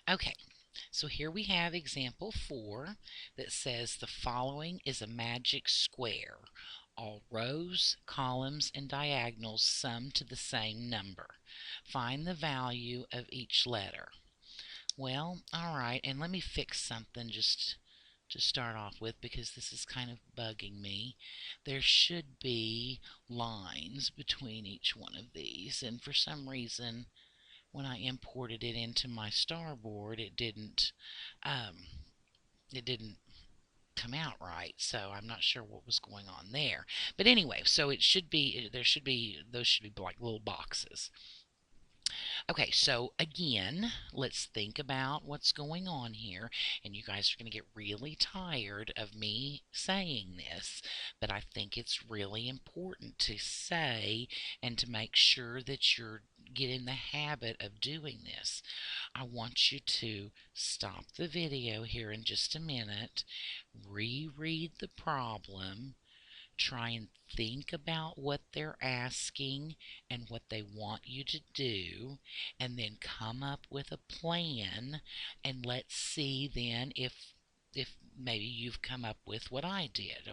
Okay, so here we have example 4 that says the following is a magic square. All rows, columns, and diagonals sum to the same number. Find the value of each letter. Well, all right, and let me fix something just to start off with because this is kind of bugging me. There should be lines between each one of these, and for some reason when I imported it into my starboard, um, it didn't come out right. So I'm not sure what was going on there. But anyway, so it should be those should be like little boxes. Okay, so again, let's think about what's going on here. And you guys are going to get really tired of me saying this, but I think it's really important to say and to make sure that you're get in the habit of doing this. I want you to stop the video here in just a minute, reread the problem, try and think about what they're asking and what they want you to do, and then come up with a plan, and let's see then if maybe you've come up with what I did.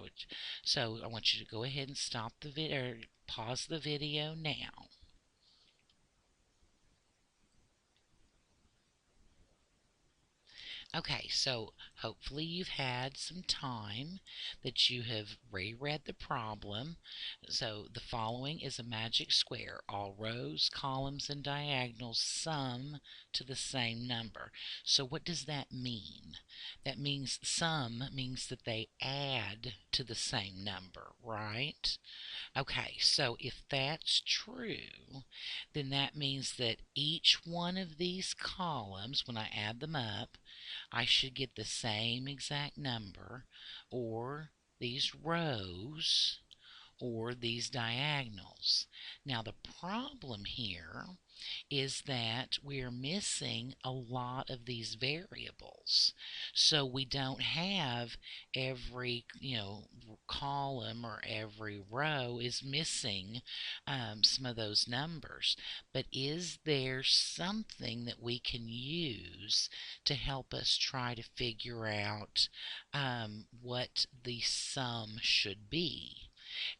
So I want you to go ahead and stop the video, pause the video now. Okay, so hopefully you've had some time that you have reread the problem. So the following is a magic square. All rows, columns, and diagonals sum to the same number. So what does that mean? That means sum means that they add to the same number, right? Okay, so if that's true, then that means that each one of these columns, when I add them up, I should get the same exact number, or these rows, or these diagonals. Now the problem here is that we're missing a lot of these variables. So we don't have every, column or every row is missing some of those numbers. But is there something that we can use to help us try to figure out what the sum should be?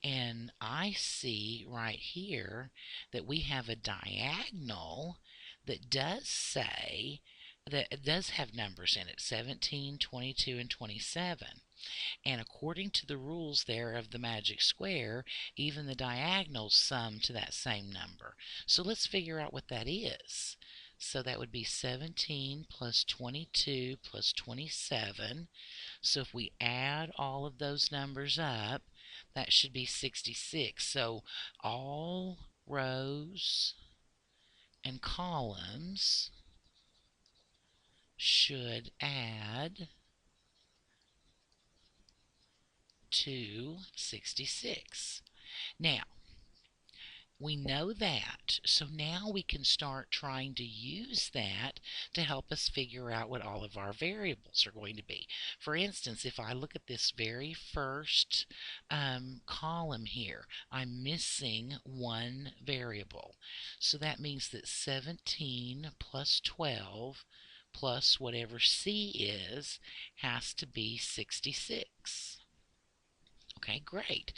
And I see right here that we have a diagonal that does say that it does have numbers in it, 17, 22, and 27. And according to the rules there of the magic square, even the diagonals sum to that same number. So let's figure out what that is. So that would be 17 plus 22 plus 27. So if we add all of those numbers up, that should be 66. So all rows and columns should add to 66. Now, we know that, so now we can start trying to use that to help us figure out what all of our variables are going to be. For instance, if I look at this very first column here, I'm missing one variable. So that means that 17 plus 12 plus whatever C is has to be 66. Okay, great.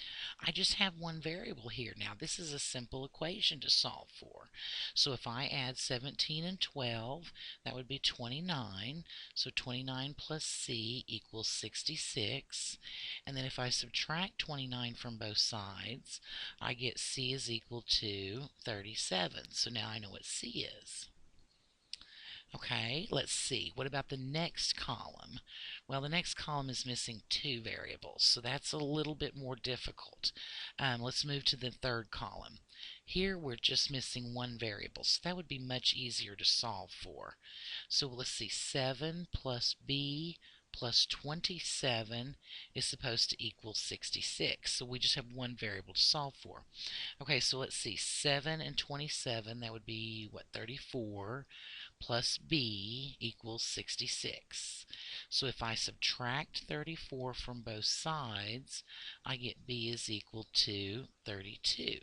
I just have one variable here. Now, this is a simple equation to solve for. So if I add 17 and 12, that would be 29. So 29 plus C equals 66. And then if I subtract 29 from both sides, I get C is equal to 37. So now I know what C is. Okay, let's see. What about the next column? Well, the next column is missing two variables, so that's a little bit more difficult. Let's move to the third column. Here we're just missing one variable, so that would be much easier to solve for. So let's see, 7 plus B plus 27 is supposed to equal 66. So we just have one variable to solve for. Okay, so let's see, 7 and 27, that would be, what, 34, plus B equals 66. So if I subtract 34 from both sides, I get B is equal to 32.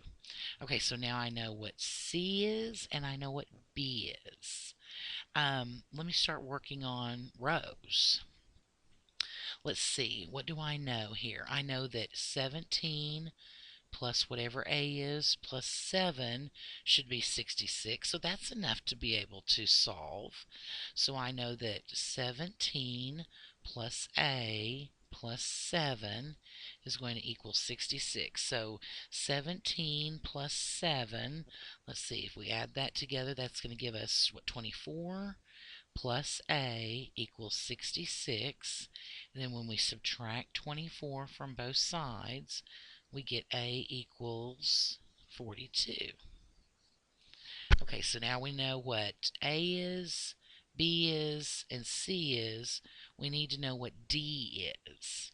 Okay, so now I know what C is and I know what B is. Let me start working on rows. Let's see, what do I know here? I know that 17 plus whatever A is plus 7 should be 66. So that's enough to be able to solve. So I know that 17 plus A plus 7 is going to equal 66. So 17 plus 7, let's see, if we add that together, that's going to give us, what, 24? Plus A equals 66. And then when we subtract 24 from both sides, we get A equals 42. Okay, so now we know what A is, B is, and C is. We need to know what D is.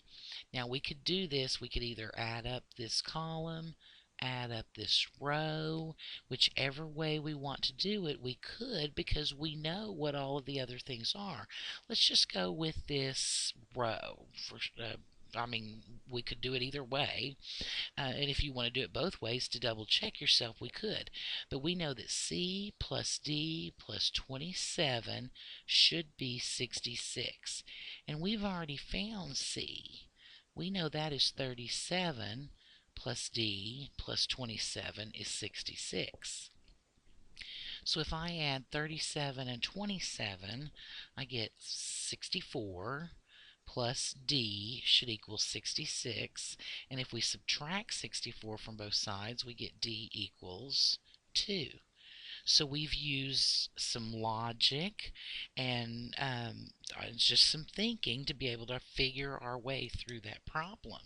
Now we could do this, we could either add up this column, add up this row, whichever way we want to do it, we could because we know what all of the other things are. Let's just go with this row. I mean, we could do it either way. And if you want to do it both ways to double check yourself, we could. But we know that C plus D plus 27 should be 66. And we've already found C. We know that is 37 plus D plus 27 is 66. So if I add 37 and 27, I get 64 plus D should equal 66. And if we subtract 64 from both sides, we get D equals 2. So we've used some logic and just some thinking to be able to figure our way through that problem.